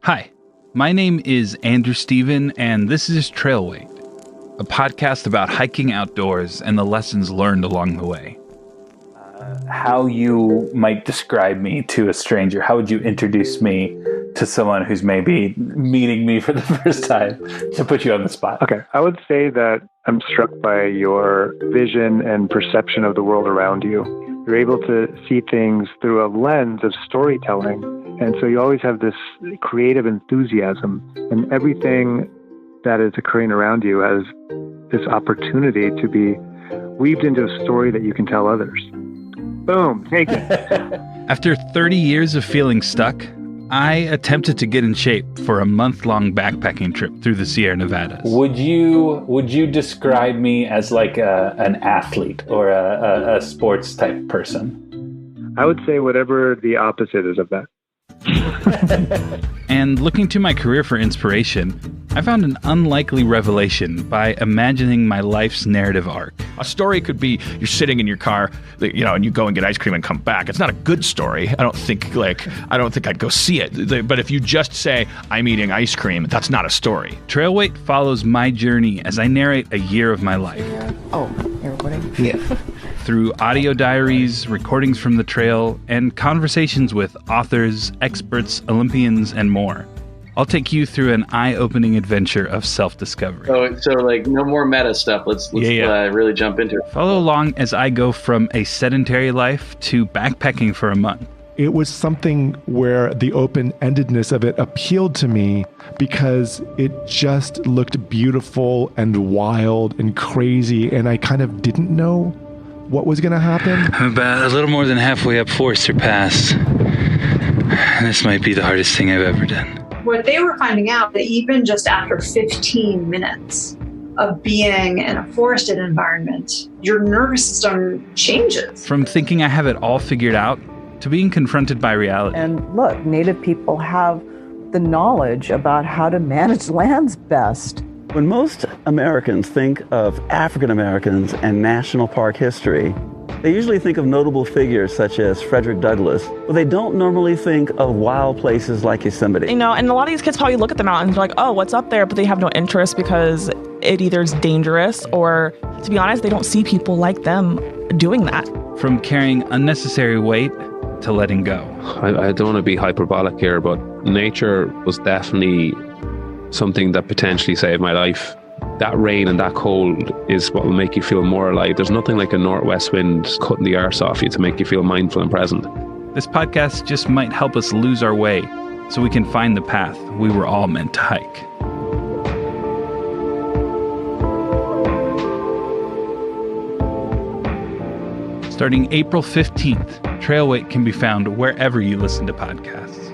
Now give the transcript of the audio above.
Hi, my name is Andrew Steven, and this is Trailweight, a podcast about hiking outdoors and the lessons learned along the way. How you might describe me to a stranger? How would you introduce me to someone who's maybe meeting me for the first time, to put you on the spot? Okay, I would say that I'm struck by your vision and perception of the world around you. You're able to see things through a lens of storytelling. And so you always have this creative enthusiasm, and everything that is occurring around you has this opportunity to be weaved into a story that you can tell others. Boom, take it. After 30 years of feeling stuck, I attempted to get in shape for a month-long backpacking trip through the Sierra Nevadas. Would you describe me as like an athlete or a sports type person? I would say whatever the opposite is of that. And looking to my career for inspiration, I found an unlikely revelation by imagining my life's narrative arc. A story could be you're sitting in your car, and you go and get ice cream and come back. It's not a good story. I don't think I'd go see it. But if you just say, I'm eating ice cream, that's not a story. Trailweight follows my journey as I narrate a year of my life. Oh, you're recording? Yeah. Through audio diaries, recordings from the trail, and conversations with authors, experts, Olympians, and more. I'll take you through an eye-opening adventure of self-discovery. So like no more meta stuff. Let's really jump into it. Follow along as I go from a sedentary life to backpacking for a month. It was something where the open-endedness of it appealed to me because it just looked beautiful and wild and crazy, and I kind of didn't know what was going to happen. I'm about a little more than halfway up Forester Pass. This might be the hardest thing I've ever done. What they were finding out that even just after 15 minutes of being in a forested environment, your nervous system changes. From thinking I have it all figured out to being confronted by reality. And look, Native people have the knowledge about how to manage lands best. When most Americans think of African Americans and national park history, they usually think of notable figures such as Frederick Douglass, but they don't normally think of wild places like Yosemite. And a lot of these kids probably look at the mountains and they're like, oh, what's up there? But they have no interest because it either is dangerous or, to be honest, they don't see people like them doing that. From carrying unnecessary weight to letting go. I don't want to be hyperbolic here, but nature was definitely something that potentially saved my life. That rain and that cold is what will make you feel more alive. There's nothing like a northwest wind cutting the arse off you to make you feel mindful and present. This podcast just might help us lose our way so we can find the path we were all meant to hike. Starting April 15th, Trailweight can be found wherever you listen to podcasts.